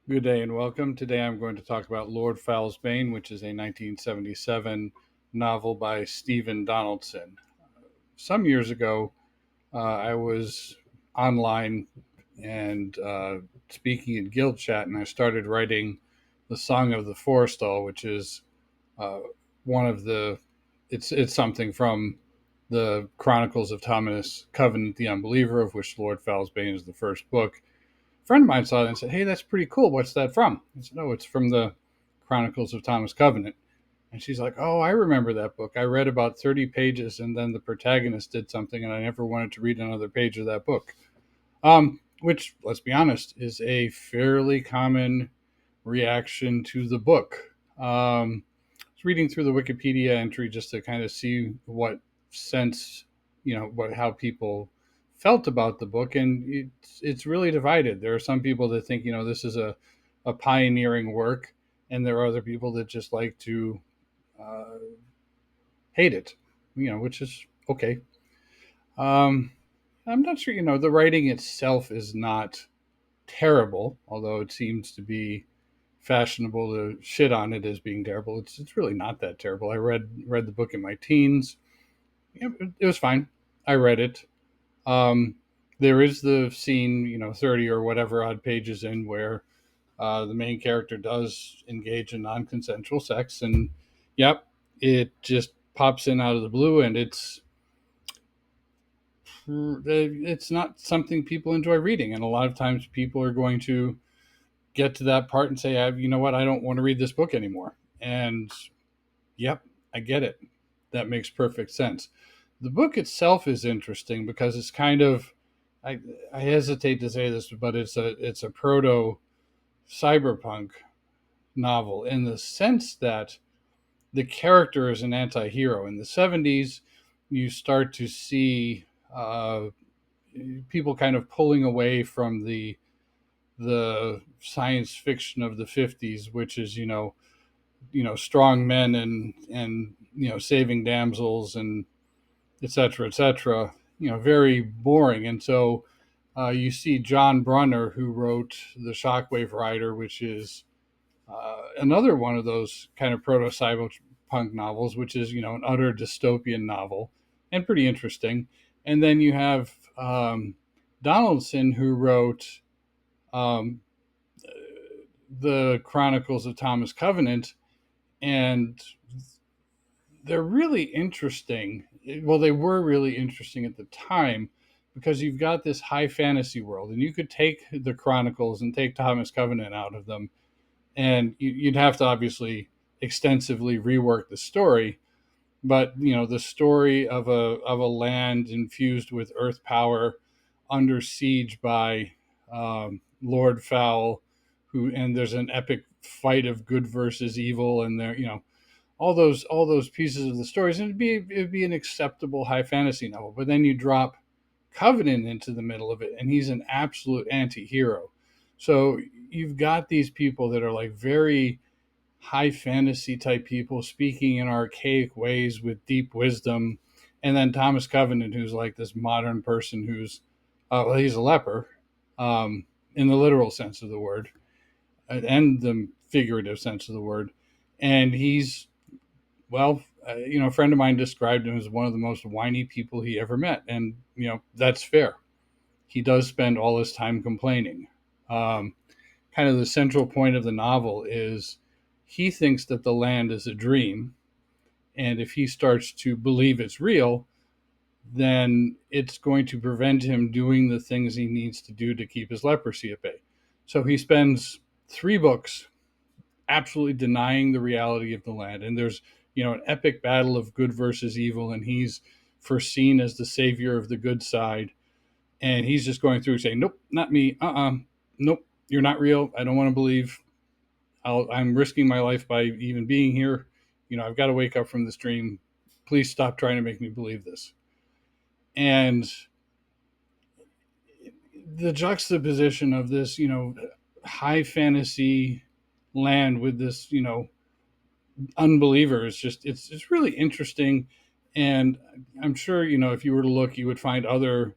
Good day and welcome. Today I'm going to talk about Lord Fowle's Bane, which is a 1977 novel by Stephen Donaldson. Some years ago, I was online and speaking in guild chat, and I started writing the Song of the Forestall, which is uh, one of the it's something from the Chronicles of Thomas Covenant the Unbeliever, of which Lord Fowle's Bane is the first book. Friend of mine saw it and said, "Hey, that's pretty cool. What's that from?" I said, "Oh, it's from the Chronicles of Thomas Covenant." And she's like, "Oh, I remember that book. I read about 30 pages, and then the protagonist did something, and I never wanted to read another page of that book." Which, let's be honest, is a fairly common reaction to the book. I was reading through the Wikipedia entry just to kind of see what sense, how people felt about the book, and it's really divided. There are some people that think, this is a pioneering work, and there are other people that just like to uh, hate it, which is okay. Um, I'm not sure, the writing itself is not terrible, although it seems to be fashionable to shit on it as being terrible. It's really not that terrible. I read the book in my teens. It was fine. I read it. Um, there is the scene, 30 or whatever odd pages in where the main character does engage in non-consensual sex, and yep, it just pops in out of the blue, and it's not something people enjoy reading, and a lot of times people are going to get to that part and say, you know what, I don't want to read this book anymore. And yep, I get it. That makes perfect sense. The book itself is interesting because it's kind of, I, I hesitate to say this, but it's a proto cyberpunk novel in the sense that the character is an anti-hero. In the 70s, you start to see people kind of pulling away from the science fiction of the 50s, which is strong men and saving damsels and etc. etc. Very boring. And so you see John Brunner, who wrote the Shockwave Rider, which is another one of those kind of proto cyberpunk novels, which is an utter dystopian novel and pretty interesting. And then you have Donaldson, who wrote um, the Chronicles of Thomas Covenant, and they're really interesting. Well, they were really interesting at the time because you've got this high fantasy world, and you could take the Chronicles and take Thomas Covenant out of them, and you'd have to obviously extensively rework the story. But the story of a land infused with earth power, under siege by Lord Fowl, who and there's an epic fight of good versus evil, and there all those pieces of the stories, and it'd be an acceptable high fantasy novel. But then you drop Covenant into the middle of it, and he's an absolute anti-hero. So you've got these people that are like very high fantasy type people speaking in archaic ways with deep wisdom, and then Thomas Covenant, who's like this modern person who's well, he's a leper, in the literal sense of the word, and the figurative sense of the word, and he's well, a friend of mine described him as one of the most whiny people he ever met, and that's fair. He does spend all his time complaining. Um, Kind of the central point of the novel is he thinks that the land is a dream, and if he starts to believe it's real, then it's going to prevent him doing the things he needs to do to keep his leprosy at bay. So he spends 3 books absolutely denying the reality of the land. And there's, an epic battle of good versus evil, and he's foreseen as the savior of the good side. And he's just going through saying, nope, not me. Nope, you're not real. I don't want to believe. I'm risking my life by even being here. I've got to wake up from this dream. Please stop trying to make me believe this. And the juxtaposition of this, high fantasy land with this, unbeliever is just it's really interesting. And I'm sure if you were to look, you would find other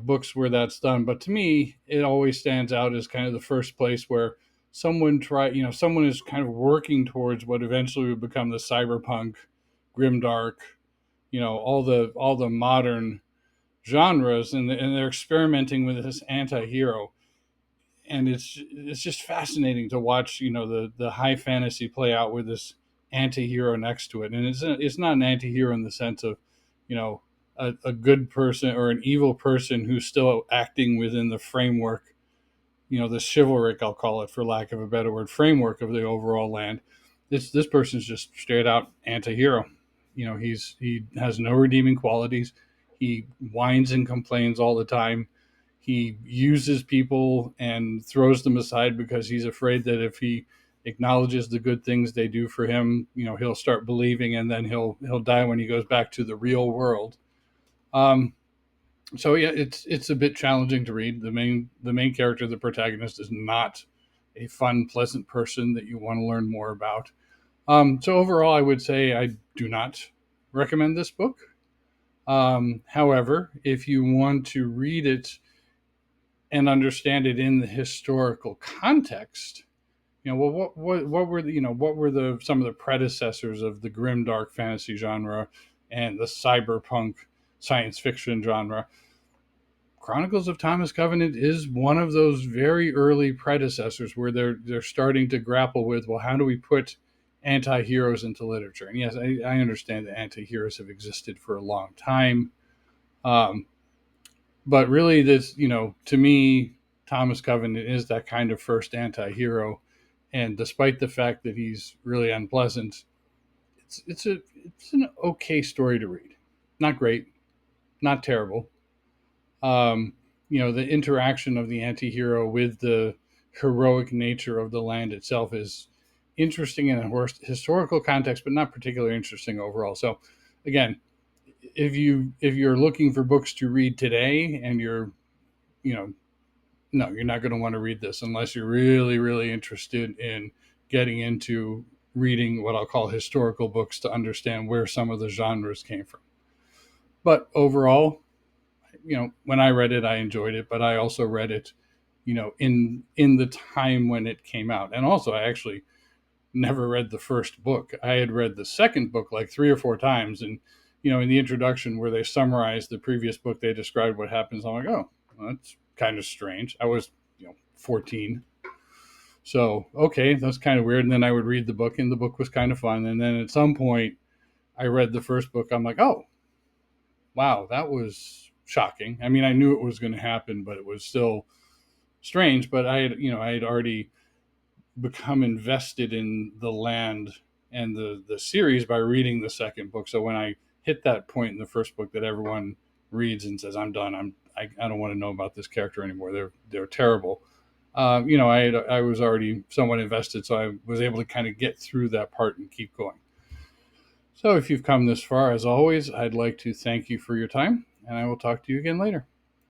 books where that's done. But to me, it always stands out as kind of the first place where someone is kind of working towards what eventually would become the cyberpunk, grimdark, all the modern genres, and they're experimenting with this anti-hero. And it's just fascinating to watch, the high fantasy play out with this anti-hero next to it. And it's not an anti-hero in the sense of, you know a good person or an evil person who's still acting within the framework, the chivalric, I'll call it for lack of a better word, framework of the overall land. This person's just straight out anti-hero. He has no redeeming qualities. He whines and complains all the time. He uses people and throws them aside because he's afraid that if he acknowledges the good things they do for him, he'll start believing, and then he'll die when he goes back to the real world. Um, so yeah, it's a bit challenging to read. The main character, the protagonist, is not a fun, pleasant person that you want to learn more about. So overall, I would say I do not recommend this book. However, if you want to read it and understand it in the historical context, well, what were the some of the predecessors of the grim dark fantasy genre and the cyberpunk science fiction genre? Chronicles of Thomas Covenant is one of those very early predecessors where they're starting to grapple with, well, how do we put anti-heroes into literature? And yes, I understand that anti-heroes have existed for a long time. But really, to me, Thomas Covenant is that kind of first anti-hero. And despite the fact that he's really unpleasant, it's an okay story to read. Not great, not terrible. The interaction of the anti-hero with the heroic nature of the land itself is interesting in a historical context, but not particularly interesting overall. So, again, if you're looking for books to read today, and you know no, you're not going to want to read this unless you're really, really interested in getting into reading what I'll call historical books to understand where some of the genres came from. But overall, when I read it, I enjoyed it, but I also read it, in the time when it came out. And also, I actually never read the first book. I had read the second book like 3 or 4 times, and in the introduction where they summarized the previous book, they described what happens. I'm like, oh, well, that's kind of strange. I was 14, so okay, that's kind of weird. And then I would read the book, and the book was kind of fun. And then at some point, I read the first book. I'm like, oh, wow, that was shocking. I mean, I knew it was going to happen, but it was still strange. But I had already become invested in the land and the series by reading the second book. So when I hit that point in the first book that everyone reads and says, I'm done, I don't want to know about this character anymore, they're terrible. I was already somewhat invested, so I was able to kind of get through that part and keep going. So if you've come this far, as always, I'd like to thank you for your time, and I will talk to you again later.